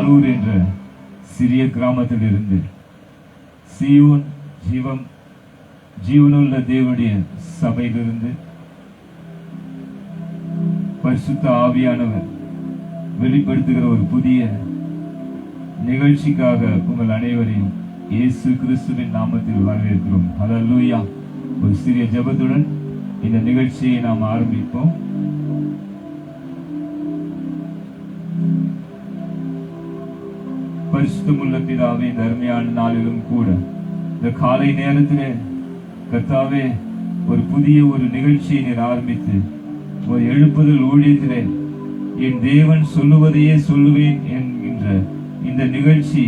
பாலூர் என்ற சிறிய கிராமத்தில் இருந்து சீயோன் ஜீவனுள்ள தேவனுடைய சபையிலிருந்து பரிசுத்த ஆவியானவர் வெளிப்படுத்துகிற ஒரு புதிய நிகழ்ச்சிக்காக உங்கள் அனைவரையும் இயேசு கிறிஸ்துவின் நாமத்தில் வரவேற்கிறோம். ஹல்லேலூயா. ஒரு சிறிய ஜெபத்துடன் இந்த நிகழ்ச்சியை நாம் ஆரம்பிப்போம். பரிசுத்தமுள்ள பிதாவே, இந்த அருமையான நாளிலும் கூட இந்த காலை நேரத்திலே கர்த்தாவே ஒரு புதிய ஒரு நிகழ்ச்சியை நீர் ஆரம்பித்து ஒரு எழுப்புதல் ஊழியத்திலே என் தேவன் சொல்லுவதையே சொல்லுவேன் என்கின்ற இந்த நிகழ்ச்சி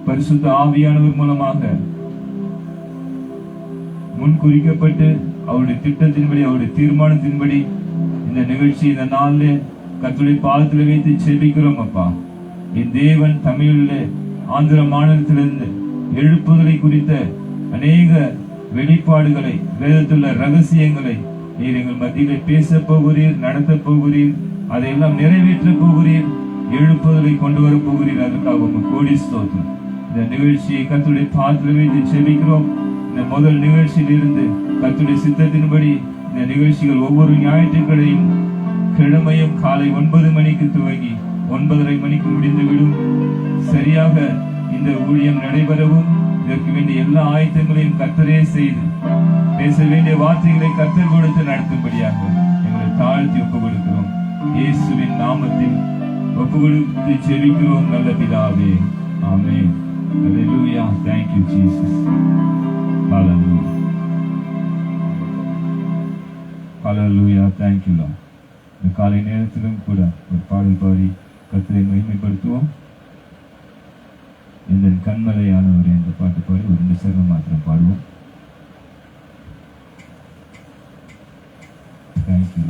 பரிசுத்த ஆவியானவர் மூலமாக முன்குறிக்கப்பட்டு அவருடைய திட்டத்தின்படி அவருடைய தீர்மானத்தின்படி இந்த நிகழ்ச்சி இந்த நாளில் கர்த்தருடைய பாதத்தில் வைத்து செபிக்கிறோம். அப்பா, என் தேவன் தமிழில் ஆந்திர மாநிலத்திலிருந்து எழுப்புதலை குறித்த அநேக வெளிப்பாடுகளை, வேதத்துள்ள ரகசியங்களை நீர் எங்கள் மத்தியிலே பேச போகிறீர், நடத்த போகிறீர், அதையெல்லாம் நிறைவேற்ற போகிறீர், எழுப்புதலை கொண்டு வர போகிறீர். அதற்காக உங்க கோடி ஸ்தோத்திரம். இந்த நிகழ்ச்சியை கர்த்தருடைய பாதத்தில் வைத்து செபிக்கிறோம். இந்த முதல் நிகழ்ச்சியில் இருந்து கர்த்தருடைய சித்தத்தின்படி இந்த நிகழ்ச்சிகள் ஒவ்வொரு ஞாயிற்றுக்கிழமையும் கிழமையும் காலை 9 மணிக்கு துவங்கி 9:30 மணிக்கு முடிந்துவிடும். சரியாக இந்த ஊழியம் நடைபெறவும் இதற்கு வேண்டிய எல்லா ஆயத்தங்களையும் கர்த்தரே செய்து பேச வேண்டிய வார்த்தைகளை கர்த்தர் கொடுத்து நடத்தும்படியாக எங்களை தாழ்த்தி ஒப்புக் கொடுக்கிறோம். இயேசுவின் நாமத்தில் ஒப்புக் கொடுத்து செபிக்கிறோம் நல்ல பிதாவே. ஆமென். ஹல்லேலூயா. Thank you Jesus. Hallelujah. Hallelujah. Thank you Lord. இந்த காலை நேரத்திலும் கூட ஒரு பாடல் பாடி கர்த்தரை மகிமைப்படுத்துவோம். இந்த கண்மலையானவர் என்ற பாட்டு பாடி ஒரு 2 சரணம் மாத்திரம் பாடுவோம். Thank you.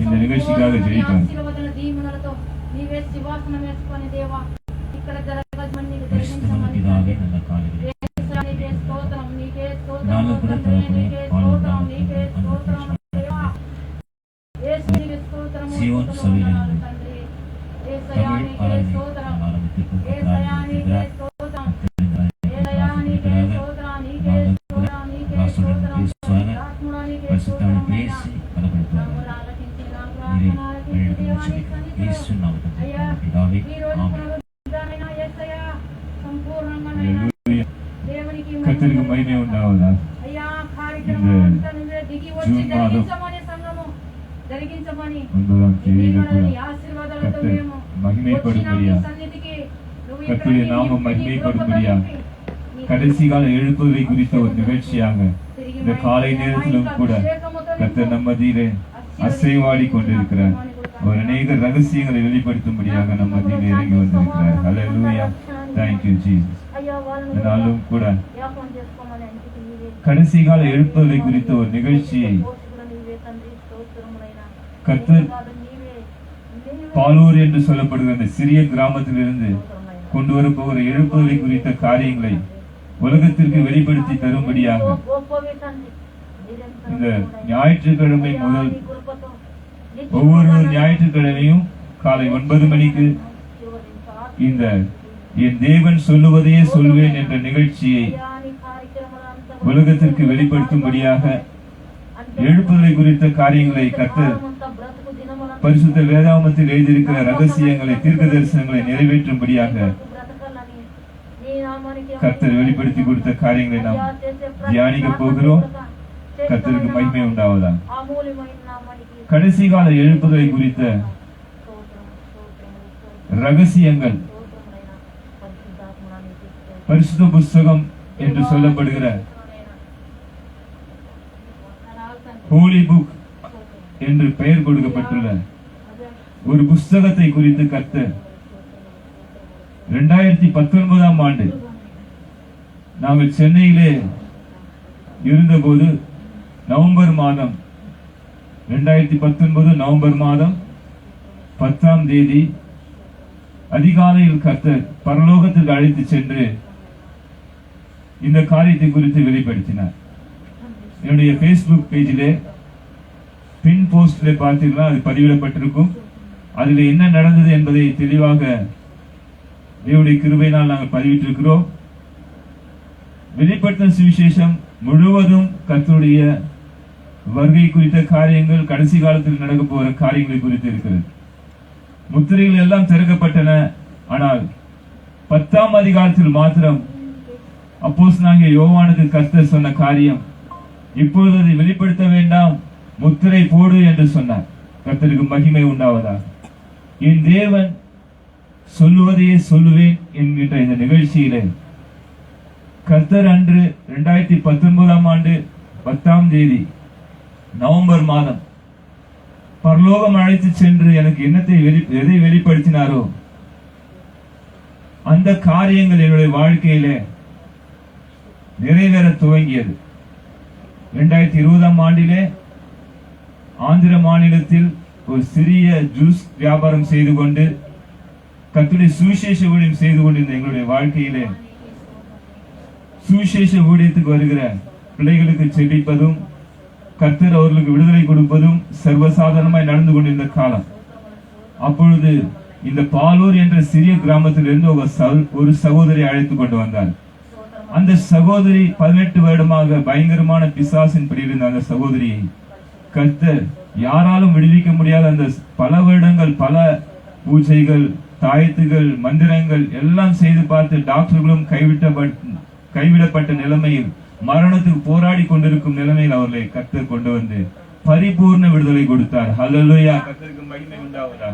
இந்த நிகழ்ச்சிக்காக ஜெயிப்பாங்க. கர்த்தருக்கு மகிமை உண்டாவதா. இந்த ஜூன் மாதம் 9ஆம் தேதியில கூட கர்த்தர் மகிமைப்படும்படியா, கர்த்தருடைய நாமம் மகிமைப்படும்படியா கடைசி கால எழுப்புதலை குறித்த ஒரு நிகழ்ச்சியாக இந்த காலை நேரத்திலும் கூட கர்த்தர் நம்ம மத்தியிலே அசைவாடி கொண்டிருக்கிறார். ஒரு அநேக ரகசியங்களை வெளிப்படுத்தும்படியாக நம்ம மத்தியிலே இறங்கி வந்திருக்கிறார். ஹல்லேலூயா. Thank you Jesus. இதனாலும் கூட கடைசி கால எழுப்புதலை குறித்த ஒரு நிகழ்ச்சியை கர்த்தர் பாலூர் என்று சொல்லப்படுகிற அந்த சிறிய கிராமத்திலிருந்து கொண்டு வரப்போகிற எழுப்புதலை குறித்த காரியங்களை உலகத்திற்கு வெளிப்படுத்தி தரும்படியாக இந்த ஞாயிற்றுக்கிழமை முதல் ஒவ்வொரு ஞாயிற்றுக்கிழமையும் காலை 9 மணிக்கு இந்த என் தேவன் சொல்லுவதையே சொல்வேன் என்ற நிகழ்ச்சியை உலகத்திற்கு வெளிப்படுத்தும்படியாக எழுப்புதலை குறித்த காரியங்களை கர்த்தர் பரிசுத்த வேதாகமத்தில் எழுதியிருக்கிற ரகசியங்களை தீர்க்க தரிசனங்களை நிறைவேற்றும்படியாக கர்த்தர் வெளிப்படுத்தி கொடுத்த காரியங்களை நாம் தியானிக்க போகிறோம். கர்த்தருக்கு மகிமை உண்டாவதா. கடைசி கால எழுப்புதலை குறித்த ரகசியங்கள் பரிசுத்த புஸ்தகம் என்று சொல்லப்படுகிற ஹோலி புக் என்று பெயர் கொடுக்கப்பட்டுள்ள ஒரு புஸ்தகத்தை குறித்து கர்த்தர் 2019 ஆண்டு நாங்கள் சென்னையிலே இருந்தபோது நவம்பர் மாதம் 2019 நவம்பர் மாதம் 10ஆம் தேதி அதிகாலையில் கர்த்தர் பரலோகத்துக்கு அழைத்து சென்று இந்த காரியத்தை குறித்து வெளிப்படுத்தினார். என்னுடைய Facebook பேஜிலே பின் போஸ்ட்ல பார்த்தீங்கன்னா அது பதிவிடப்பட்டிருக்கும். அதில் என்ன நடந்தது என்பதை தெளிவாக தேவனுடைய கிருபையினால் நாங்கள் பதிவிட்டிருக்கிறோம். வெளிப்படுத்தின சுவிசேஷம் முழுவதும் கர்த்தருடைய வருகை குறித்த காரியங்கள், கடைசி காலத்தில் நடக்க போகிற காரியங்களை குறித்து இருக்கிறது. முத்திரைகள் எல்லாம் திறக்கப்பட்டன. ஆனால் 10ஆம் அதிகாரத்தில் மாத்திரம் அப்போஸ்தலனாகிய யோவானுக்கு கர்த்தர் சொன்ன காரியம், இப்பொழுது அதை வெளிப்படுத்த வேண்டாம், முத்திரை போடு என்று சொன்னார். கர்த்தருக்கு மகிமை உண்டாவதா. என் தேவன் சொல்லுவதையே சொல்லுவேன் என்கின்ற இந்த நிகழ்ச்சியிலே கர்த்தர் அன்று 2019ஆம் ஆண்டு 10ஆம் தேதி நவம்பர் மாதம் பரலோகம் அழைத்து சென்று எனக்கு எதை வெளிப்படுத்தினாரோ அந்த காரியங்கள் என்னுடைய வாழ்க்கையிலே நிறைவேற துவங்கியது. 2020ஆம் ஆண்டிலே ஆந்திர மாநிலத்தில் ஒரு சிறிய ஜூஸ் வியாபாரம் செய்து கொண்டு கர்த்தருடைய சுவிசேஷ ஊழியம் செய்து கொண்டிருந்த எங்களுடைய வாழ்க்கையிலே சுவிசேஷ ஊழியத்துக்கு வருகிற பிள்ளைகளுக்கு செபிப்பதும் கர்த்தர் அவர்களுக்கு விடுதலை கொடுப்பதும் சர்வசாதாரணமாய் நடந்து கொண்டிருந்த காலம். அப்பொழுது இந்த பாலூர் என்ற சிறிய கிராமத்திலிருந்து ஒரு சகோதரி அழைத்து கொண்டு வந்தார். அந்த சகோதரி 18 வருடமாக பயங்கரமான பிசாசின் பிடியிருந்த அந்த சகோதரியை கர்த்தர் யாராலும் விடுவிக்க முடியாத அந்த பல வருடங்கள் பல பூஜைகள், தாயத்துகள், மந்திரங்கள் எல்லாம் செய்து பார்த்து டாக்டர்களும் கைவிடப்பட்ட நிலைமையில் மரணத்துக்கு போராடி கொண்டிருக்கும் நிலைமையில் அவர்களை கர்த்தர் கொண்டு வந்து பரிபூர்ண விடுதலை கொடுத்தார். ஹல்லேலூயா. கர்த்தருக்கு மகிமை உண்டாவதா.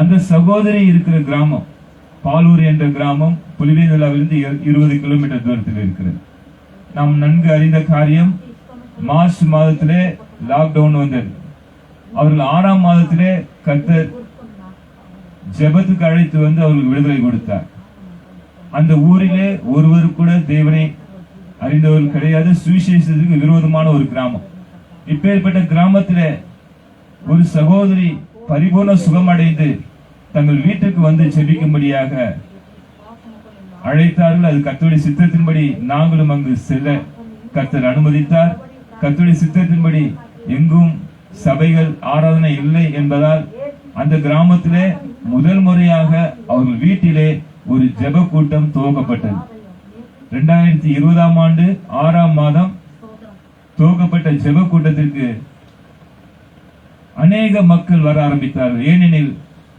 அந்த சகோதரி இருக்கிற கிராமம் பாலூர் என்ற கிராமம் புலிவேந்தலாவிலிருந்து 20 கிலோமீட்டர் தூரத்தில் இருக்கிறது. நாம் நன்கு அறிந்த காரியம், மார்ச் மாதத்திலே லாக்டவுன் வந்தது. அவர்கள் 6ஆம் மாதத்திலே கர்த்தர் ஜெபத்துக்கு அழைத்து வந்து அவர்களுக்கு விடுதலை கொடுத்தார். அந்த ஊரிலே ஒருவர் கூட தேவனை அறிந்தவர்கள் கிடையாது. சுவிசேஷத்துக்கு விரோதமான ஒரு கிராமம். இப்பேற்பட்ட கிராமத்திலே ஒரு சகோதரி பரிபூர்ண சுகமடைந்து தங்கள் வீட்டுக்கு வந்து செபிக்கும்படியாக அழைத்தார்கள். அது கர்த்தருடைய சித்தத்தின்படி நாங்களும் அங்கு செல்ல கர்த்தர் அனுமதித்தார். கர்த்தருடைய சித்தத்தின்படி எங்கும் சபைகள் ஆராதனை இல்லை என்பதால் அந்த கிராமத்திலே முதல் முறையாக அவர்கள் வீட்டிலே ஒரு ஜெப கூட்டம் துவக்கப்பட்டது. 2020ஆம் ஆண்டு 6ஆம் மாதம் துவக்கப்பட்ட ஜெப கூட்டத்திற்கு அநேக மக்கள் வர ஆரம்பித்தார்கள். ஏனெனில்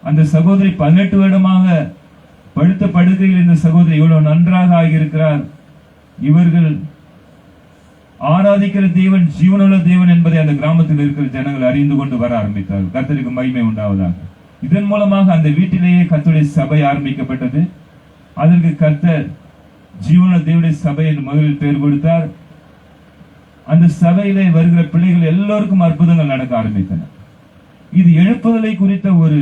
அந்த சகோதரி 18 வருடமாக படுத்த படுக்கையில் இந்த சகோதரி இவ்வளவு நன்றாக ஆகியிருக்கிறார், இவர்கள் ஆராதிக்கிற தேவன் ஜீவனுள்ள தேவன் என்பதை அந்த கிராமத்தில் இருக்கிற ஜனங்கள் அறிந்து கொண்டு வர ஆரம்பித்தார்கள். கர்த்தருக்கு மகிமை உண்டாவதாக. இதன் மூலமாக அந்த வீட்டிலேயே கர்த்தருடைய சபை ஆரம்பிக்கப்பட்டது. அதற்கு கர்த்தர் ஜீவனுள்ள தேவனுடைய சபை என்று முதலில் பெயர் கொடுத்தார். அந்த சபையிலே வருகிற பிள்ளைகள் எல்லோருக்கும் அற்புதங்கள் நடக்க ஆரம்பித்தன. இது எழுப்புதலை குறித்த ஒரு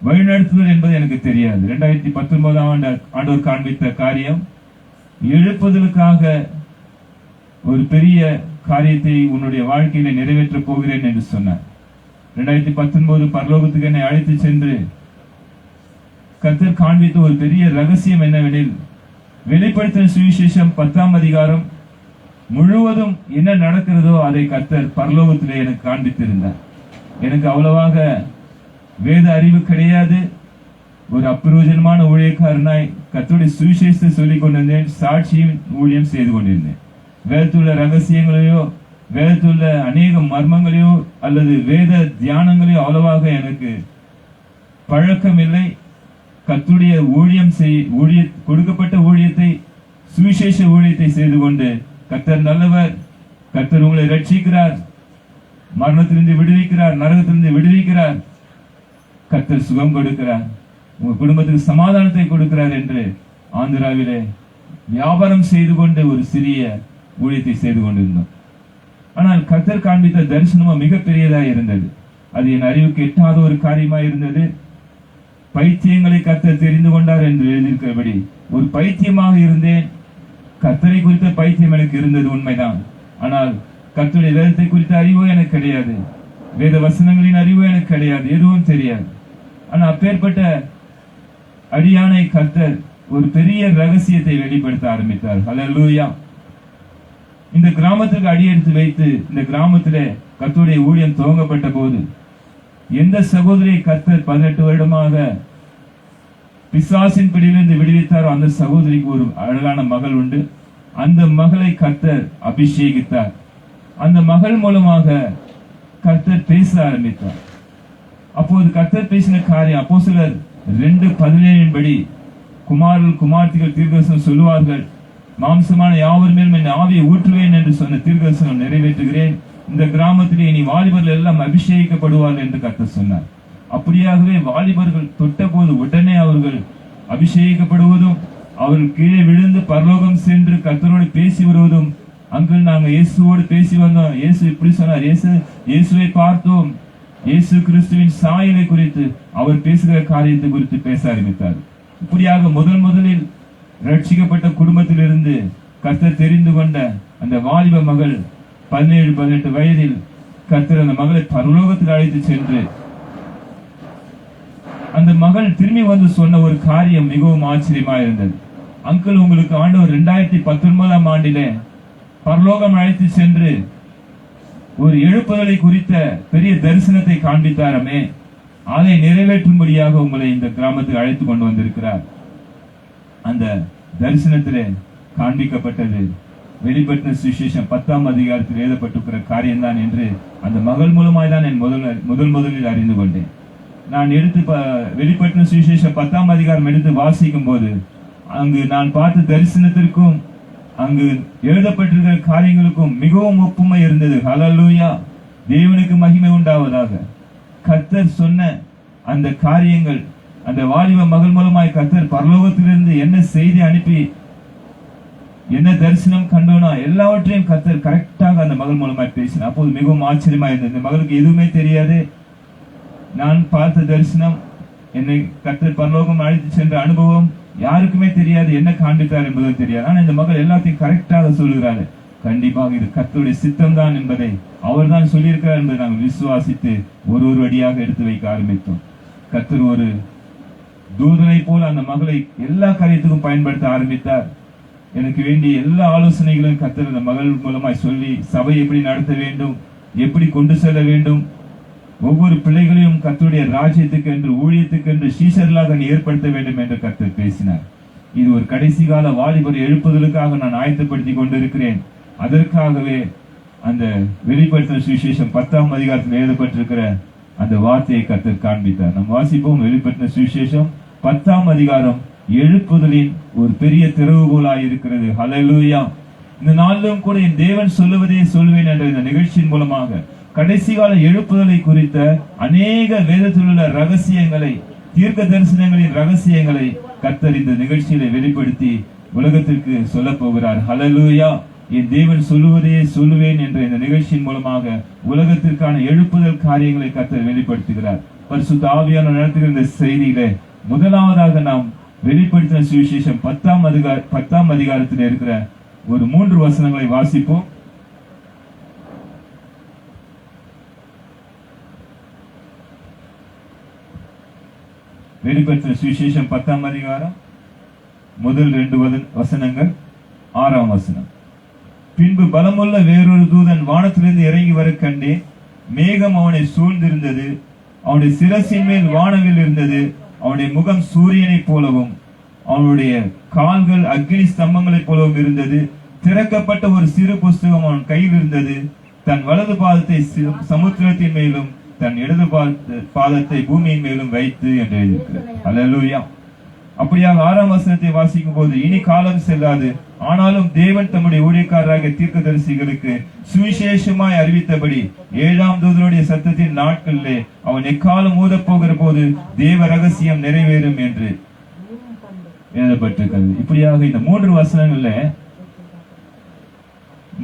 வழிநடத்துதல் என்பது எனக்கு தெரியாது. 2019ஆம் ஆண்டவர் காண்பித்த காரியம், எழுப்புதலுக்காக ஒரு பெரிய காரியத்தை உன்னுடைய வாழ்க்கையில நிறைவேற்ற போகிறேன் என்று சொன்னார். 2019 பரலோகத்துக்கு என்னை அழைத்து சென்று கர்த்தர் காண்பித்த ஒரு பெரிய ரகசியம் என்னவெனில், வெளிப்படுத்தின சுவிசேஷம் 10ஆம் அதிகாரம் முழுவதும் என்ன நடக்கிறதோ அதை கர்த்தர் பரலோகத்திலே எனக்கு காண்பித்திருந்தார். எனக்கு அவ்வளவாக வேத அறிவு கிடையாது. ஒரு அப்பிரயோஜனமான ஊழியக்காரனாய் கர்த்தருடைய சுவிசேஷத்தை சொல்லிக் கொண்டிருந்தேன். சாட்சியும் ஊழியம் செய்து கொண்டிருந்தேன். வேதத்துள்ள ரகசியங்களையோ வேதத்துள்ள அநேக மர்மங்களையோ அல்லது வேத தியானங்களையோ அவ்வளவாக எனக்கு பழக்கம் இல்லை. கர்த்தருடைய கொடுக்கப்பட்ட ஊழியத்தை, சுவிசேஷ ஊழியத்தை செய்து கொண்டு கர்த்தர் நல்லவர், கர்த்தர் உங்களை ரட்சிக்கிறார், மரணத்திலிருந்து விடுவிக்கிறார், நரகத்திலிருந்து விடுவிக்கிறார், கர்த்தர் சுகம் கொடுக்கிறார், உங்க குடும்பத்துக்கு சமாதானத்தை கொடுக்கிறார் என்று ஆந்திராவிலே வியாபாரம் செய்து கொண்டு ஒரு சிறிய ஊழியத்தை செய்து கொண்டிருந்தோம். ஆனால் கர்த்தர் காண்பித்த தரிசனமும் மிகப்பெரியதா இருந்தது. அது என் அறிவுக்கு எட்டாத ஒரு காரியமா இருந்தது. பைத்தியங்களை கர்த்தர் தெரிந்து கொண்டார் என்று எழுதியிருக்கிறபடி ஒரு பைத்தியமாக இருந்தேன். கர்த்தரை குறித்த பைத்தியம் எனக்கு இருந்தது உண்மைதான். ஆனால் கர்த்தருடைய வேதத்தை குறித்த அறிவோ எனக்கு கிடையாது, வேத வசனங்களின் அறிவோ எனக்கு கிடையாது, எதுவும் தெரியாது. ஆனா அப்பேற்பட்ட அடியானை கர்த்தர் ஒரு பெரிய ரகசியத்தை வெளிப்படுத்த ஆரம்பித்தார். ஹல்லேலூயா. இந்த கிராமத்துக்கு அடியெடுத்து வைத்து இந்த கிராமத்திலே கர்த்தருடைய ஊழியம் துவங்கப்பட்ட போது எந்த சகோதரியை கர்த்தர் 18 வருடமாக பிசாசின் பிடியிலிருந்து விடுவித்தாரோ அந்த சகோதரிக்கு ஒரு அழகான மகள் உண்டு. அந்த மகளை கர்த்தர் அபிஷேகித்தார். அந்த மகள் மூலமாக கர்த்தர் பேச ஆரம்பித்தார். அப்போது கர்த்தர் பேசின காரியம் அப்போஸ்தலர் 2:17 படி குமார்த்திகள் தீர்க்கதரிசனம் சொல்லுவார்கள், மாம்சமான யாவர் மேலும் என் ஆவியை ஊற்றுவேன் என்று சொன்ன தீர்க்கதரிசனம் நிறைவேற்றுகிறேன். இந்த கிராமத்திலே இனி வாலிபர்கள் எல்லாம் அபிஷேகிக்கப்படுவார்கள் என்று கர்த்தர் சொன்னார். அப்படியாகவே வாலிபர்கள் தொட்ட போது உடனே அவர்கள் அபிஷேகிக்கப்படுவதும் அவர்கள் கீழே விழுந்து பரலோகம் சென்று கர்த்தரோடு பேசி வருவதும், அங்கிள் நாங்க இயேசுவோடு பேசி வந்தோம், இயேசு இப்படி சொன்னார், இயேசுவை பார்த்தோம், இயேசு கிறிஸ்துவின் சாயலை குறித்து அவர் பேசுகிற காரியத்தை குறித்து பேச ஆரம்பித்தார். இப்படியாக முதலில் ரட்சிக்கப்பட்ட குடும்பத்திலிருந்து கர்த்தர் தெரிந்து கொண்ட அந்த வாலிப மகள் 17-18 வயதில் கர்த்தர் அந்த மகளை பரலோகத்தில் அழைத்து சென்று அந்த மகள் திரும்பி வந்து சொன்ன ஒரு காரியம் மிகவும் ஆச்சரியமா இருந்தது. அங்கிள் உங்களுக்கு ஆண்டவர் 2019ஆம் ஆண்டிலே பரலோகம் அழைத்து சென்று ஒரு எழுப்புதலை குறித்த பெரிய தரிசனத்தை காண்பித்தாரமே, அதை நிறைவேற்றும்படியாக உங்களை இந்த கிராமத்துக்கு அழைத்து கொண்டு வந்திருக்கிறார். அந்த தரிசனத்திலே காண்பிக்கப்பட்டது வெளிப்பட்ட சுவிசேஷம் 10ஆம் அதிகாரத்தில் எழுதப்பட்டிருக்கிற காரியம்தான் என்று அந்த மகள் மூலமாய் தான் என் முதலில் அறிந்து கொண்டேன். நான் எடுத்து வெளிப்பட்ட சுவிசேஷம் 10ஆம் அதிகாரம் எடுத்து வாசிக்கும் போது அங்கு நான் பார்த்த தரிசனத்திற்கும் அங்கு எழுதப்பட்டிருக்கிற காரியங்களுக்கும் மிகவும் ஒப்புமை இருந்தது. ஹல்லேலூயா, தேவனுக்கு மகிமை உண்டாவதாக. கர்த்தர் சொன்ன அந்த காரியங்கள், அந்த வாலிப மகள் மூலமாய் கர்த்தர் பரலோகத்திலிருந்து என்ன செய்தி அனுப்பி என்ன தரிசனம் கண்டோனா எல்லாவற்றையும் கர்த்தர் கரெக்டாக அந்த மகள் மூலமாய் பேசினார். அப்போது மிகவும் ஆச்சரியமா இருந்தது. இந்த மகளுக்கு எதுவுமே தெரியாது. நான் பார்த்த தரிசனம், என்னை கர்த்தர் பரலோகம் அழைத்து சென்ற அனுபவம் யாருக்குமே தெரியாது, என்ன காண்பித்தார் என்பதும் தெரியாது. ஆனா இந்த மகள் எல்லாத்தையும் கரெக்டாக சொல்லுகிறாரு. கண்டிப்பாக இது கர்த்தருடைய சித்தம் தான் என்பதை அவர் தான் சொல்லியிருக்கிறார் என்பதை நாங்கள் விசுவாசித்து ஒரு அடியாக எடுத்து வைக்க ஆரம்பித்தோம். கர்த்தர் ஒரு தூதனை போல அந்த மகளை எல்லா காரியத்துக்கும் பயன்படுத்த ஆரம்பித்தார். எனக்கு வேண்டிய எல்லா ஆலோசனைகளும் கர்த்தர் அந்த மகள் மூலமாய் சொல்லி, சபை எப்படி நடத்த வேண்டும், எப்படி கொண்டு செல்ல வேண்டும், ஒவ்வொரு பிள்ளைகளையும் கர்த்தருடைய ராஜ்யத்துக்கு என்று ஊழியத்துக்கு என்று சீஷர்களாக ஏற்படுத்த வேண்டும் என்று கர்த்தர் பேசினார். இது ஒரு கடைசி கால வாலிபர் எழுப்புதலுக்காக நான் ஆயத்தப்படுத்தி கொண்டிருக்கிறேன். அதற்காகவே அந்த வெளிப்படுத்தின சுவிசேஷம் 10ஆம் அதிகாரத்தில் எழுதப்பட்டிருக்கிற அந்த வார்த்தையை கர்த்தர் காண்பித்தார். நாம் வாசிப்போம். வெளிப்படுத்தின சுவிசேஷம் 10ஆம் அதிகாரம் எழுப்புதலின் ஒரு பெரிய திறவுகோலாய் இருக்கிறது. ஹல்லேலூயா. இந்த நாளிலும் கூட என் தேவன் சொல்லுவதே சொல்வேன் என்ற இந்த நிகழ்ச்சியின் மூலமாக கடைசி கால எழுப்புதலை குறித்த அநேக வேதத்தில் உள்ள ரகசியங்களை, தீர்க்க தரிசனங்களின் ரகசியங்களை கர்த்தர் இந்த நிகழ்ச்சியில வெளிப்படுத்தி உலகத்திற்கு சொல்ல போகிறார். ஹல்லேலூயா. என் தேவன் சொல்லுவதே சொல்லுவேன் என்ற இந்த நிகழ்ச்சியின் மூலமாக உலகத்திற்கான எழுப்புதல் காரியங்களை கர்த்தர் வெளிப்படுத்துகிறார். பரிசுத்த ஆவியானவர் நடத்துகிற இந்த செய்தியில முதலாவதாக நாம் வெளிப்படுத்தின சுவிசேஷம் 10ஆம் அதிகாரத்தில் இருக்கிற ஒரு 3 வசனங்களை வாசிப்போம். வெளிப்படுத்தின சுவிசேஷம் 10ஆம் அதிகாரம் முதல் 2 வசனங்கள். 6ஆம் வசனம். பின்பு பலமுள்ள வேறொரு தூதன் வானத்திலிருந்து இறங்கி வர கண்டேன். மேகம் அவனை சூழ்ந்திருந்தது. அவனுடைய சிரசின் மேல் வானவில் இருந்தது. அவனுடைய முகம் சூரியனைப் போலவும் அவனுடைய கால்கள் அக்னி ஸ்தம்பங்களைப் போலவும் இருந்தது. திறக்கப்பட்ட ஒரு சிறு புஸ்தகம் அவன் கையில் இருந்தது. தன் வலது பாதத்தை சமுத்திரத்தின் மேலும் தன் இடது பாதத்தை பூமியின் மேலும் வைத்து என்று எழுதியிருக்கிறார். அல்லேலூயா. அப்படியாக 6ஆம் வசனத்தை வாசிக்கும் போது, இனி காலம் செல்லாது, ஆனாலும் தேவன் தம்முடைய ஊழியக்காரராகிய தீர்க்கதரிசிகளுக்கு சுவிசேஷமாய் அறிவித்தபடி 7ஆம் தூதனுடைய சத்தத்தின் நாட்களிலே அவன் எக்காலம் ஊதப் போகிற போது தேவ ரகசியம் நிறைவேறும் என்று எழுதப்பட்டிருக்கிறது. இப்படியாக இந்த 3 வசனங்கள்ல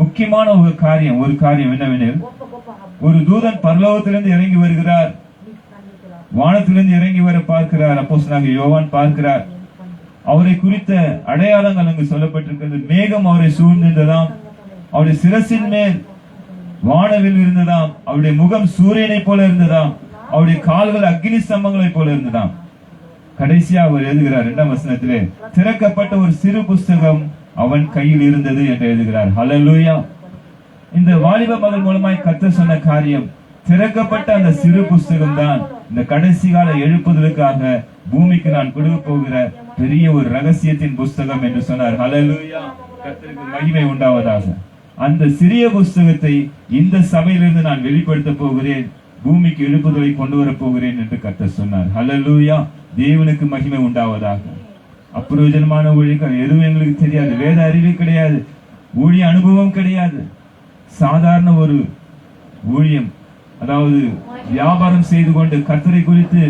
முக்கியமான ஒரு காரியம் என்னவெனில், ஒரு தூதன் பரலோகத்திலிருந்து இறங்கி வருகிறார். வானத்திலிருந்து இறங்கி வர பார்க்கிறார். அப்போஸ்தலனாகிய யோவான் பார்க்கிறார். அவரை குறித்த அடையாளங்கள் அங்கு சொல்லப்பட்டிருக்கிறது. மேகம் அவரை சூழ்ந்திருந்ததாம். அவருடைய சிரசின் மேல் வானவில் இருந்ததாம். அவருடைய முகம் சூரியனை போல இருந்ததாம். அவருடைய கால்கள் அக்னி ஸ்தம்பங்களை போல இருந்ததாம். கடைசியா அவர் எழுதுகிறார் 2ஆம் வசனத்திலே, திறக்கப்பட்ட ஒரு சிறு புஸ்தகம் அவன் கையில் இருந்தது என்று எழுதுகிறார். ஹல்லேலூயா. இந்த வாலிப மகள் மூலமாய் கர்த்தர் சொன்ன காரியம், திறக்கப்பட்ட அந்த சிறு புஸ்தகம் தான் இந்த கடைசி கால எழுப்புதலுக்காக பூமிக்கு நான் கொடுக்க போகிற பெரிய ஒரு ரகசியத்தின் புஸ்தகம் என்று சொன்னார். ஹல்லேலூயா. கர்த்தருக்கு மகிமை உண்டாவதாக. அந்த சிறிய புஸ்தகத்தை இந்த சபையிலிருந்து நான் வெளிப்படுத்த போகிறேன், பூமிக்கு எழுப்புதலை கொண்டு வர போகிறேன் என்று கர்த்தர் சொன்னார். ஹல்லேலூயா. தேவனுக்கு மகிமை உண்டாவதாக. அப்பிரயோஜனமான ஊழியர்கள் எதுவும் எங்களுக்கு தெரியாது. வேத அறிவு கிடையாது, ஊழிய அனுபவம் கிடையாது. சாதாரண ஒரு ஊழியம், அதாவது வியாபாரம் செய்து கொண்டு கர்த்தரை குறித்து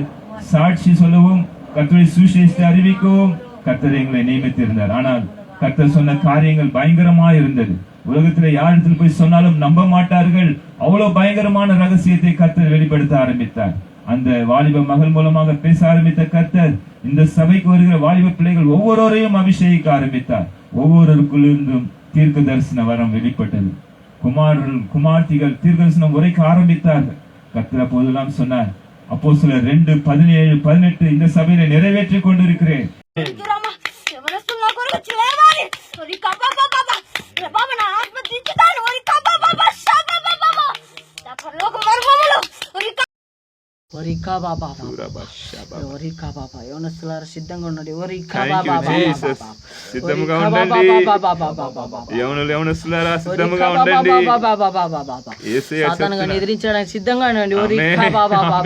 சாட்சி சொல்லவும் கர்த்தரை சுவிசேஷத்தை அறிவிக்கவும் கர்த்தர் எங்களை நியமித்திருந்தார். ஆனால் கர்த்தர் சொன்ன காரியங்கள் பயங்கரமா இருந்தது. உலகத்துல யாரிடத்தில் போய் சொன்னாலும் நம்ப மாட்டார்கள். அவ்வளவு பயங்கரமான ரகசியத்தை கர்த்தர் வெளிப்படுத்த ஆரம்பித்தார். அந்த வாலிப மகள் மூலமாக பேச ஆரம்பித்த கர்த்தர் இந்த சபைக்கு வருகிற வாலிப பிள்ளைகள் ஒவ்வொருவரையும் அபிஷேகிக்க ஆரம்பித்தார். ஒவ்வொருவருக்குள்ளிருந்தும் தீர்க்க தரிசன வரம் வெளிப்பட்டது. குமார்த்திகள் தீர்க்க தரிசனம் உரைக்க ஆரம்பித்தார்கள். கர்த்தர் அப்போதெல்லாம் சொன்னார், அப்போஸ்தலர் 2:17-18 இந்த சபையில நிறைவேற்றிக் கொண்டிருக்கிறேன். సిద్ధంగా ఉండండి. ఎదిరించడానికి సిద్ధంగా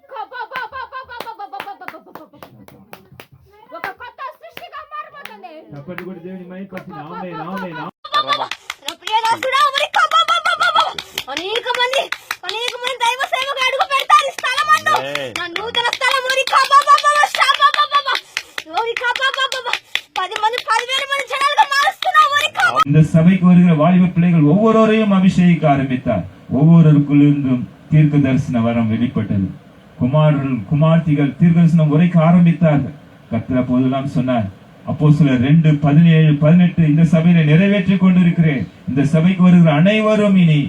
ఉండండి. అనేక మంది దైవ సేవకు అడుగు పెడతారు. ఈ స్థలం అంతా నా నూతన స్థలం. 10 మంది 10,000 మంది జనాలుగా మారుస్తున్నా. இந்த சபைக்கு வருகிற வாலிப பிள்ளைகள் ஒவ்வொருவரையும் அபிஷேகிக்க ஆரம்பித்தார். ஒவ்வொருவருக்குள்ளிருந்தும் தீர்க்க தரிசன வரம் வெளிப்பட்டது. குமார்த்திகள் தீர்க்க தரிசனம் உரைக்க ஆரம்பித்தார்கள். கர்த்தர் அப்போதெல்லாம் சொன்னார், அப்போஸ்தலர் 2:17-18 இந்த சபையில நிறைவேற்றிக் கொண்டிருக்கிறேன். இந்த சபைக்கு வருகிற அனைவரும் இனி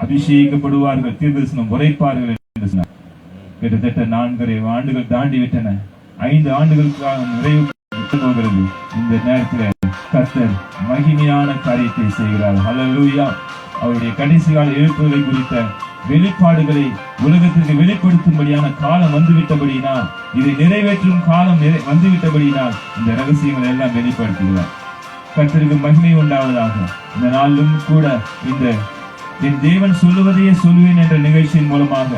அபிஷேகிக்கப்படுவார்கள், தீர்க்கதரிசனம் உரைப்பார்கள் என்று சொன்னார். கிட்டத்தட்ட 4.5 ஆண்டுகள் தாண்டி விட்டன. 5 ஆண்டுகளுக்காக நிறைவு போகிறது. இந்த நேரத்தில் கர்த்தர் மகிமையான காரியத்தை செய்கிறார். ஹல்லேலூயா. அவருடைய கடைசி கால எழுப்புதலை குறித்த வெளிப்பாடுகளை உலகத்திற்கு வெளிப்படுத்தும்படியான காலம் வந்துவிட்டபடியினால், இதை நிறைவேற்றும் காலம் வந்துவிட்டபடியினால் இந்த ரகசியங்களை எல்லாம் வெளிப்படுத்துகிறார். கர்த்தருக்கு மகிமை உண்டாவதாக. இந்த நாளிலும் கூட இந்த என் தேவன் சொல்லுவதையே சொல்லுவேன் என்ற நிகழ்ச்சியின் மூலமாக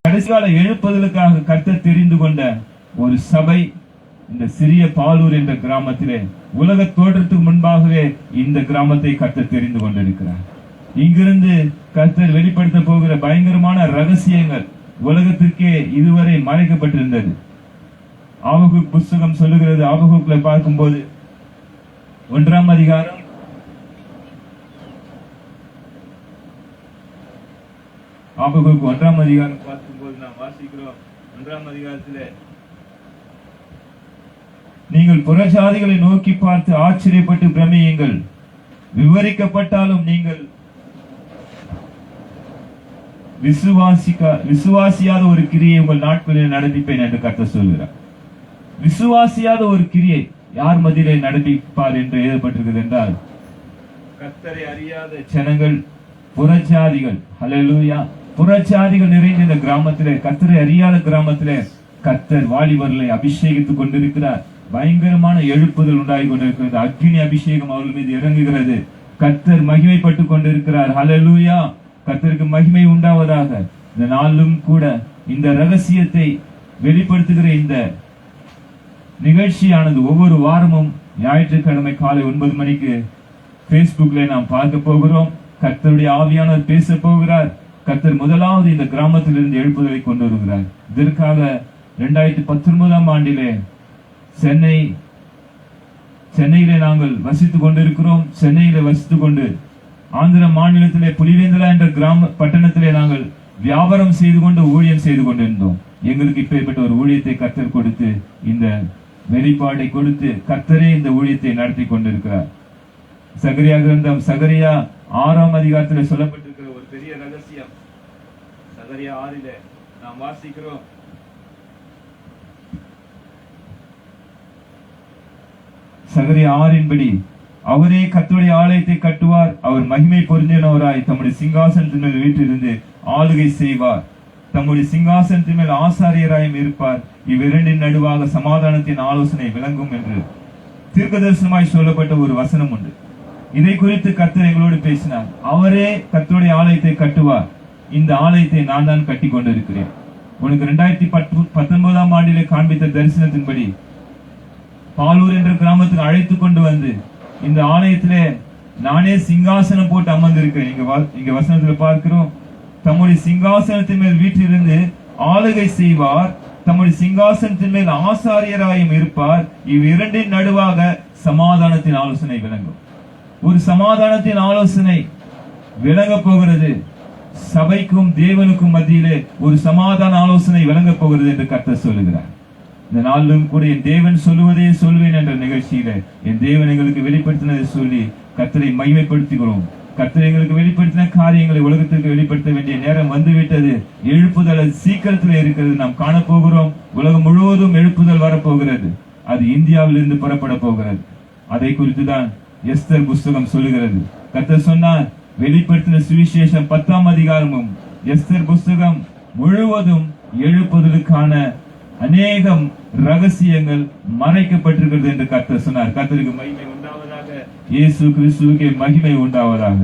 கடைசி கால எழுப்புதலுக்காக கர்த்தர் தெரிந்து கொண்ட ஒரு சபை இந்த சிறிய பாலூர் என்ற கிராமத்திலே உலக தோற்றத்துக்கு முன்பாகவே இந்த கிராமத்தை கர்த்தர் தெரிந்து கொண்டிருக்கிறார். இங்கிருந்து கர்த்தர் வெளிப்படுத்த போகிற பயங்கரமான ரகசியங்கள் உலகத்திற்கே இதுவரை மறைக்கப்பட்டிருந்தது. ஆபகுக் புஸ்தகம் சொல்லுகிறது. ஆபகுக்ல பார்க்கும்போது 1ஆம் அதிகாரம் 1ஆம் அதிகாரம் பார்க்கும்போது நாம் வாசிக்கிறோம். 1ஆம் அதிகாரத்திலே, நீங்கள் புறஜாதிகளை நோக்கி பார்த்து ஆச்சரியப்பட்டு பிரமியுங்கள், விவரிக்கப்பட்டாலும் நீங்கள் விசுவாசியாத ஒரு கிரியை உங்கள் நாட்களில் நடப்பிப்பேன் என்று கர்த்தர் சொல்கிறார். விசுவாசியாத ஒரு கிரியை யார் மத்தியிலே நடப்பிப்பார் என்று எழுதப்பட்டிருக்கிறது என்றால், கர்த்தரை அறியாத ஜனங்கள், புறஜாதிகள், ஹல்லேலூயா, புறஜாதிகள் நிறைந்த இந்த கிராமத்திலே, கர்த்தரை அறியாத கிராமத்திலே கர்த்தர் வாலிபர்களை அபிஷேகித்துக் கொண்டிருக்கிறார். பயங்கரமான எழுப்புதல் உண்டாகி கொண்டிருக்கிறது. அக்னி அபிஷேகம் அவர்கள் மீது இறங்குகிறது. கர்த்தர் மகிமைப்பட்டுக் கொண்டிருக்கிறார். ஹல்லேலூயா, கர்த்தருக்கு மகிமை உண்டாவதாக. இந்த நாளிலும் கூட இந்த ரகசியத்தை வெளிப்படுத்துகிற இந்த நிகழ்ச்சியானது ஒவ்வொரு வாரமும் ஞாயிற்றுக்கிழமை காலை 9 மணிக்கு Facebookல நாம் பார்க்க போகிறோம். கர்த்தருடைய ஆவியானவர் பேச போகிறார். கர்த்தர் முதலாவது இந்த கிராமத்திலிருந்து எழுப்புதலை கொண்டு வருகிறார். இதற்காக 2019ஆம் ஆண்டிலே சென்னையிலே நாங்கள் வசித்துக் கொண்டிருக்கிறோம். சென்னையிலே வசித்துக் கொண்டு ஆந்திர மாநிலத்திலே புலிவேந்தலா என்ற பட்டணத்திலே நாங்கள் வியாபாரம் செய்து கொண்டு ஊழியம் செய்து கொண்டிருந்தோம். எங்களுக்கு இப்பேற்பட்ட ஒரு ஊழியத்தை கர்த்தர் கொடுத்து, இந்த வெளிப்பாடை கொடுத்து கர்த்தரே இந்த ஊழியத்தை நடத்தி கொண்டிருக்கிறார். சகரியா கிரந்தம் சகரியா 6ஆம் அதிகாரத்தில் சொல்லப்பட்டிருக்கிற ஒரு பெரிய ரகசியம். சகரியா 6 நாம் வாசிக்கிறோம். சகரியா 6 அவரே கர்த்தருடைய ஆலயத்தை கட்டுவார். அவர் மகிமை பொருந்தினவராய் தம்முடைய சிங்காசனத்தின் மேல் வீற்றிருந்து ஆளுகை செய்வார். தம்முடைய சிங்காசனத்தின் மேல் ஆசாரியராயும் இருப்பார். இவ்விரண்டின் நடுவாக சமாதானத்தின் ஆலோசனை விளங்கும் என்று தீர்க்கதரிசனமாய் சொல்லப்பட்ட ஒரு வசனம் உண்டு. இதை குறித்து கர்த்தர் எங்களோடு பேசினார். அவரே கர்த்தருடைய ஆலயத்தை கட்டுவார். இந்த ஆலயத்தை நான் தான் கட்டி கொண்டிருக்கிறேன். உனக்கு 2019ஆம் ஆண்டிலே காண்பித்த தரிசனத்தின்படி பாலூர் என்ற கிராமத்துக்கு அழைத்து கொண்டு வந்து இந்த ஆலயத்திலே நானே சிங்காசனம் போட்டு அமர்ந்திருக்கிறேன். இங்க வசனத்துல பார்க்கிறோம், தம்முடைய சிங்காசனத்தின் மேல் வீற்றிருந்து ஆளுகை செய்வார். தம்முடைய சிங்காசனத்தின் மேல் ஆசாரியராயும் இருப்பார். இவ்விரண்டின் நடுவாக சமாதானத்தின் ஆலோசனை விளங்கும். ஒரு சமாதானத்தின் ஆலோசனை விளங்க போகிறது. சபைக்கும் தேவனுக்கும் மத்தியிலே ஒரு சமாதான ஆலோசனை விளங்க போகிறது என்று கர்த்தர் சொல்லுகிறார். இந்த நாளிலும் கூட என் தேவன் சொல்லுவதே சொல்வேன் என்ற நிகழ்ச்சியில என் தேவன் எங்களுக்கு வெளிப்படுத்தினதை சொல்லி கர்த்தரை மகிமைப்படுத்துகிறோம். கர்த்தர் எங்களுக்கு வெளிப்படுத்தின காரியங்களை உலகத்திற்கு வெளிப்படுத்த வேண்டிய நேரம் வந்துவிட்டது. எழுப்புதல் சீக்கிரத்தில் இருக்கிறது. நாம் காணப்போகிறோம். உலகம் முழுவதும் எழுப்புதல் வரப்போகிறது. அது இந்தியாவில் இருந்து புறப்பட போகிறது. அதை குறித்துதான் எஸ்தர் புஸ்தகம் சொல்லுகிறது. கர்த்தர் சொன்னார், வெளிப்படுத்தின சுவிசேஷம் 10ஆம் அதிகாரமும் எஸ்தர் புஸ்தகம் முழுவதும் எழுப்புதலுக்கான அநேகம் ரகசியங்கள் மறைக்கப்பட்டிருக்கிறது என்று கர்த்தர் சொன்னார். கர்த்தருக்கு மகிமை உண்டாவதாக. இயேசு கிறிஸ்துவுக்கே மகிமை உண்டாவதாக.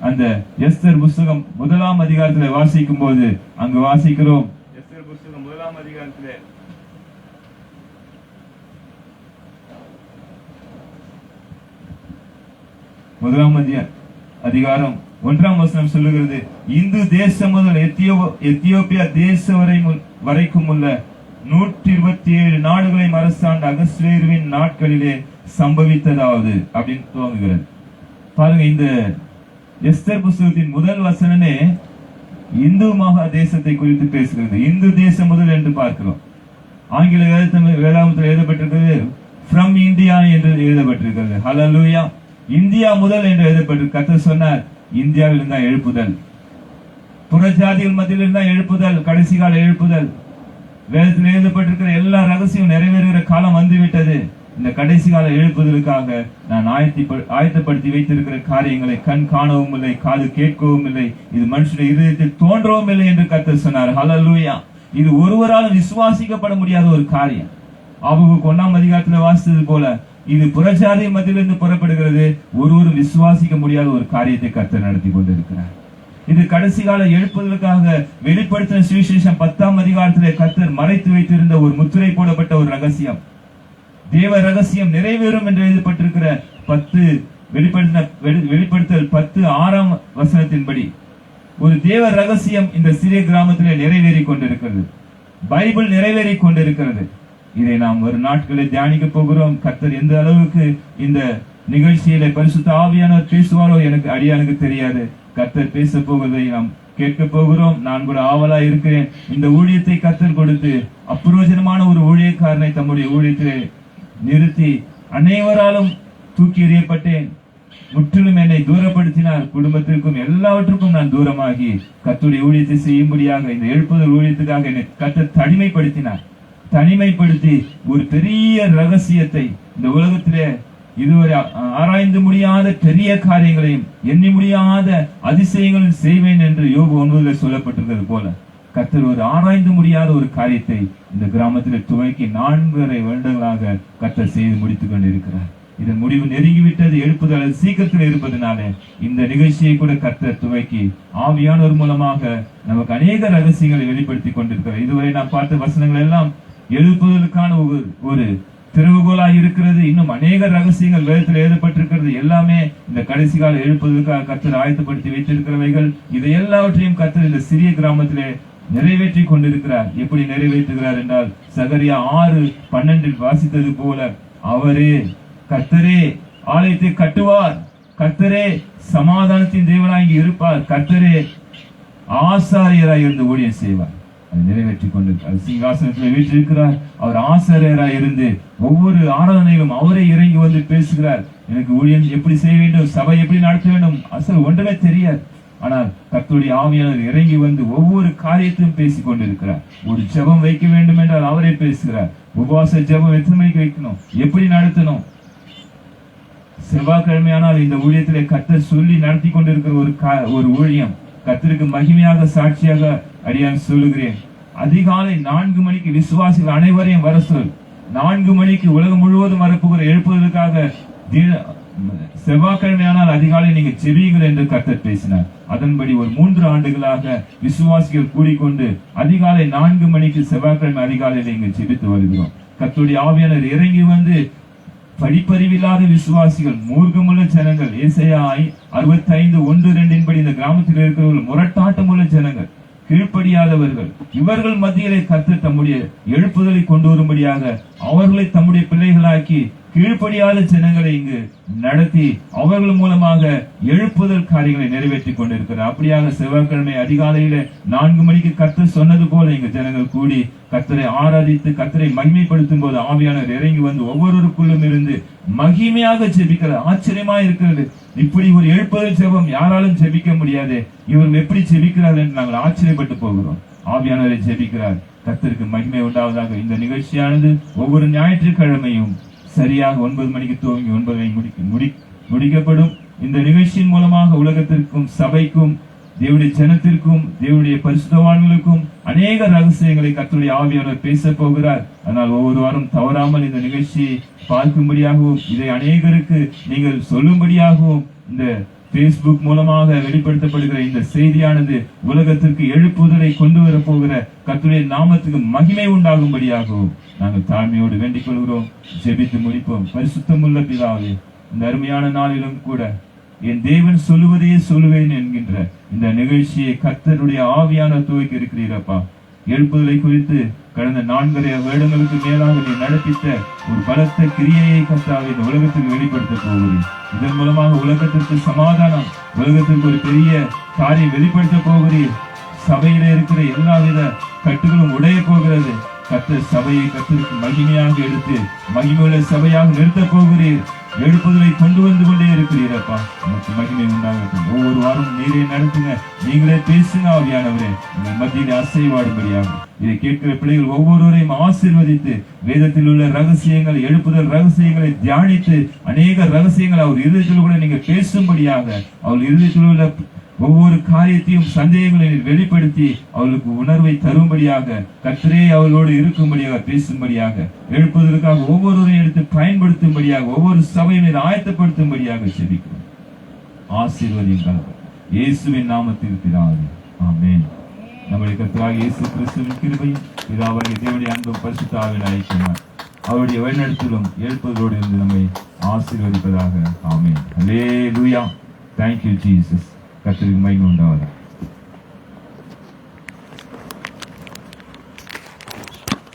அந்த எஸ்தர் புஸ்தகம் 1ஆம் அதிகாரத்தில் வாசிக்கும் போது அங்கு வாசிக்கிறோம். எஸ்தர் புஸ்தகம் 1ஆம் அதிகாரத்தில் 1ஆம் அதிகாரம் 1ஆம் வசனம் சொல்லுகிறது, இந்து தேசம் முதல் எத்தியோப்பியா தேசம் வரைக்கும் உள்ள 127 நாடுகளை அரசாண்ட அகஸ்வேருவின் நாட்களிலே சம்பவித்ததாவது அப்படின்னு துவங்குகிறது. பாருங்க, இந்த எஸ்தர் புஸ்தகத்தின் முதல் வசனமே இந்து மகா தேசத்தை குறித்து பேசுகிறது. இந்து தேசம் முதல் என்று பார்க்கிறோம். ஆங்கில வேதாகமத்தில் எழுதப்பட்டிருக்கிறது ஃப்ரம் இந்தியா என்று எழுதப்பட்டிருக்கிறது. ஹல்லேலூயா. இந்தியா முதல் என்று எழுதப்பட்டிருக்கு. கர்த்தர் சொன்னார், இந்தியாவில் இருந்தா எழுப்புதல், புறஜாதிகள் மத்தியில் இருந்தா எழுப்புதல், கடைசி கால எழுப்புதல். வேதத்தில் எழுதப்பட்டிருக்கிற எல்லா ரகசியம் நிறைவேறுகிற காலம் வந்துவிட்டது. இந்த கடைசி கால எழுப்புதலுக்காக நான் ஆயத்தப்படுத்தி வைத்திருக்கிற காரியங்களை கண் காணவும் இல்லை, காது கேட்கவும் இல்லை, இது மனுஷனுடைய இதயத்தில் தோன்றவும் இல்லை என்று கர்த்தர் சொன்னார். ஹல்லேலூயா. இது ஒருவரால் விசுவாசிக்கப்பட முடியாத ஒரு காரியம். ஆபகுக்கு 1ஆம் அதிகாரத்தில் வாசித்தது போல இது புறஜாதி மத்தியிலிருந்து புறப்படுகிறது. ஒருவரும் விசுவாசிக்க முடியாத ஒரு காரியத்தை கர்த்தர் நடத்தி கொண்டிருக்கிறார். இது கடைசி கால எழுப்புதலுக்காக வெளிப்படுத்தின சுவிசேஷம் 10ஆம் அதிகாரத்திலே கர்த்தர் மறைத்து வைத்திருந்த ஒரு முத்திரை போடப்பட்ட ஒரு ரகசியம். தேவ ரகசியம் நிறைவேறும் என்று எழுதப்பட்டிருக்கிற 10 வெளிப்படுத்தல் 10:6ஆம் வசனத்தின்படி ஒரு தேவ ரகசியம் இந்த சிறிய கிராமத்திலே நிறைவேறி கொண்டிருக்கிறது. பைபிள் நிறைவேறி கொண்டிருக்கிறது. இதை நாம் ஒரு நாட்களில் தியானிக்க போகிறோம். கர்த்தர் எந்த அளவுக்கு இந்த நிகழ்ச்சியில பரிசுத்த ஆவியானவர் பேசுவாரோ எனக்கு அடியானுக்கு தெரியாது. கர்த்தர் பேச போவதை நாம் கேட்க போகிறோம். நான் கூட ஆவலா இருக்கிறேன். இந்த ஊழியத்தை கர்த்தர் கொடுத்து அப்பிரோஜனமான ஒரு ஊழியக்காரனை தம்முடைய ஊழியத்திலே நிறுத்தி அனைவராலும் தூக்கி எறியப்பட்டேன், முற்றிலும் என்னை தூரப்படுத்தினார். குடும்பத்திற்கும் எல்லாவற்றுக்கும் நான் தூரமாகி கர்த்தருடைய ஊழியத்தை செய்யும்படியாக இந்த எழுப்புதல் ஊழியத்துக்காக என்னை கர்த்தர் தனிமைப்படுத்தி ஒரு பெரிய ரகசியத்தை இந்த உலகத்திலே இதுவரை ஆராய்ந்து முடியாத பெரிய காரியங்களையும் எண்ணி முடியாத அதிசயங்களையும் செய்வேன் என்று யோபு 9 சொல்லப்பட்டிருக்கிறது போல கர்த்தர் ஒரு ஆராய்ந்து முடியாத ஒரு காரியத்தை இந்த கிராமத்தில் துவக்கி 4.5 வருடங்களாக கர்த்தர் செய்து முடித்துக் கொண்டிருக்கிறார். இதன் முடிவு நெருங்கிவிட்டது. எழுப்புதல் சீக்கிரத்தில் இருப்பதனால இந்த நிகழ்ச்சியை கூட கர்த்தர் துவக்கி ஆவியானவர் மூலமாக நமக்கு அநேக ரகசியங்களை வெளிப்படுத்தி கொண்டிருக்கிறார். இதுவரை நாம் பார்த்த வசனங்கள் எல்லாம் எழுப்புதலுக்கான ஒரு திறவுகோலாக இருக்கிறது. இன்னும் அநேக ரகசியங்கள் வேதத்தில் எழுதப்பட்டிருக்கிறது. எல்லாமே இந்த கடைசி கால எழுப்புதலுக்காக கர்த்தர் ஆயத்தப்படுத்தி வைத்திருக்கிறவைகள். இதை எல்லாவற்றையும் கர்த்தர் இந்த சிறிய கிராமத்திலே நிறைவேற்றி கொண்டிருக்கிறார். எப்படி நிறைவேற்றுகிறார் என்றால் சகரியா 6:12 வாசித்தது போல அவரே கர்த்தரே ஆலயத்தை கட்டுவார், கர்த்தரே சமாதானத்தின் தேவனாகி இருப்பார், கர்த்தரே ஆசாரியராய் இருந்து ஊழியம் செய்வார். அதை நிறைவேற்றி கொண்டிருக்கிறார். சிங்காசனத்தில் வீற்றிருக்கிறார். அவர் ஆசாரியராய் இருந்து ஒவ்வொரு ஆராதனையிலும் அவரே இறங்கி வந்து பேசுகிறார். எனக்கு ஊழியம் எப்படி செய்ய வேண்டும், சபை எப்படி நடத்த வேண்டும், அசல் ஒன்றுமே தெரியாது. ஆனால் கர்த்தருடைய ஆவியானவர் இறங்கி வந்து ஒவ்வொரு காரியத்தையும் பேசிக் கொண்டிருக்கிறார். ஒரு ஜெபம் வைக்க வேண்டும் என்றால் அவரே பேசுகிறார். உபவாச ஜெபம் எத்தனை மணிக்கு வைக்கணும், எப்படி நடத்தணும். செவ்வாய்க்கிழமையானால் இந்த ஊழியத்திலே கர்த்தர் சொல்லி நடத்தி கொண்டிருக்கிற ஒரு ஊழியம் கர்த்தருக்கு மகிமையாக சாட்சியாக அடியான் சொல்லுகிறேன். அதிகாலை 4 மணிக்கு விசுவாசிகள் அனைவரையும் வர சொல். 4 மணிக்கு உலகம் முழுவதும் வரப்போகிற எழுப்புவதற்காக செவ்வாய்க்கிழமையானால் அதிகாலை நீங்க செவியுங்கள் என்று கர்த்தர் பேசினார். அதன்படி ஒரு 3 ஆண்டுகளாக விசுவாசிகள் கூடிக்கொண்டு அதிகாலை 4 மணிக்கு செவ்வாய்க்கிழமை அதிகாலையில் இங்கு செபித்து வருகிறோம். கர்த்தருடைய ஆவியானவர் இறங்கி வந்து படிப்பறிவில்லாத விசுவாசிகள், மூர்க்கமுள்ள ஜனங்கள், ஏசாயா 65:1-2 படி இந்த கிராமத்தில் இருக்கிறவர்கள் முரட்டாட்டம் உள்ள ஜனங்கள், கீழ்ப்படியாதவர்கள், இவர்கள் மத்தியிலே கர்த்தர் தம்முடைய எழுப்புதலை கொண்டு வரும்படியாக அவர்களை தம்முடைய பிள்ளைகளாக்கி கீழ்ப்படியாத ஜனங்களை இங்கு நடத்தி அவர்கள் மூலமாக எழுப்புதல் காரியங்களை நிறைவேற்றி கொண்டிருக்கிறார். அப்படியாக செவ்வாய்க்கிழமை அதிகாலையில 4 மணிக்கு கர்த்தர் சொன்னது போல இங்கு ஜனங்கள் கூடி கர்த்தரை ஆராதித்து கர்த்தரை மகிமைப்படுத்தும் போது ஆவியானவர் இறங்கி வந்து ஒவ்வொருவருக்குள்ளும் இருந்து மகிமையாக ஜெபிக்கிறார். ஆச்சரியமா இருக்கிறது. இப்படி ஒரு எழுப்புதல் ஜெபம் யாராலும் ஜெபிக்க முடியாது. இவர்கள் எப்படி ஜெபிக்கிறார் என்று நாங்கள் ஆச்சரியப்பட்டு போகிறோம். ஆவியானவரை ஜெபிக்கிறார். கர்த்தருக்கு மகிமை உண்டாவதாக. இந்த நிகழ்ச்சியானது ஒவ்வொரு ஞாயிற்றுக்கிழமையும் சரியாக 9 மணிக்கு துவங்கி 9 முடிக்கப்படும். இந்த நிகழ்ச்சியின் மூலமாக உலகத்திற்கும் சபைக்கும் தேவனுடைய ஜனத்திற்கும் தேவனுடைய பரிசுத்தவான்களுக்கும் அநேக ரகசியங்களை கர்த்தருடைய ஆவியானவர் பேச போகிறார். அதனால் ஒவ்வொரு வாரம் தவறாமல் இந்த நிகழ்ச்சியை பார்க்கும்படியாகவும் இதை அநேகருக்கு நீங்கள் சொல்லும்படியாகவும் இந்த Facebook மூலமாக வெளிப்படுத்தப்படுகிற இந்த செய்தியானது உலகத்திற்கு எழுப்புதலை கொண்டு வரப்போகிற கர்த்தருடைய நாமத்துக்கு மகிமை உண்டாகும்படியாகவும் நாங்கள் தாழ்மையோடு வேண்டிக் கொள்கிறோம். ஜெபித்து முடிப்போம். பரிசுத்தமுள்ள பிதாவே, இந்த அருமையான நாளிலும் கூட என் தேவன் சொல்லுவதையே சொல்லுவேன் என்கின்ற இந்த நிகழ்ச்சியை கர்த்தருடைய ஆவியான துவக்கி இருக்கிறீரப்பா. எழுப்புதலை குறித்து கடந்த 4.5 வருடங்களுக்கு மேலாக நீ நடப்பித்த ஒரு பலத்த கிரியையை கர்த்தாவே இந்த உலகத்துக்கு வெளிப்படுத்த போகிறேன். இதன் மூலமாக உலகத்திற்கு சமாதானம், உலகத்திற்கு ஒரு பெரிய காரியம் வெளிப்படுத்த போகிறீர். சபையில இருக்கிற எல்லாவித கட்டுகளும் உடைய போகிறது. கர்த்தர் சபையை கர்த்தருக்கு மகிமையாக எடுத்து மகிமையுள்ள சபையாக நிறுத்த போகிறீர். எழுப்புதலை கொண்டு வந்து கொண்டே இருக்கிறீரப்பா. நமக்கு மகிமை உண்டாகட்டும். ஒவ்வொரு வாரம் நீரே நடத்துங்க, நீங்களே பேசுங்க ஆவியானவரே. உங்கள் மத்தியிலே அசைவாடும்படியாக இதை கேட்கிற பிள்ளைகள் ஒவ்வொருவரையும் ஆசீர்வதித்து வேதத்தில் உள்ள ரகசியங்கள், எழுப்புதல் ரகசியங்களை தியானித்து அநேக ரகசியங்கள் அவர் இருதயத்தில் கூட நீங்க பேசும்படியாக அவர் இருதயத்தில் உள்ள ஒவ்வொரு காரியத்தையும் சந்தேகங்களை வெளிப்படுத்தி அவர்களுக்கு உணர்வை தரும்படியாக கர்த்தரே அவர்களோடு இருக்கும்படியாக பேசும்படியாக எழுப்புவதற்காக ஒவ்வொருவரையும் எடுத்து பயன்படுத்தும்படியாக ஒவ்வொரு சபையினர் ஆயத்தப்படுத்தும்படியாக செபிக்கிறோம். ஆசீர்வதிங்கள் இயேசுவின் நாமத்தில் பிதாவே, ஆமென். நம்முடைய கர்த்தராகிய இயேசு கிறிஸ்துவின் கிருபையும் பிதாவாகிய தேவனுடைய அன்பும் பரிசுத்த ஆவியின் ஐக்கியமும் அவருடைய வழிநடத்தலும் எழுப்புதலோடு இருந்து நம்மை ஆசீர்வதிப்பதாக. ஆமென். அல்லேலூயா. Thank you Jesus. கர்த்தருக்கு மகிமை உண்டாவதாக.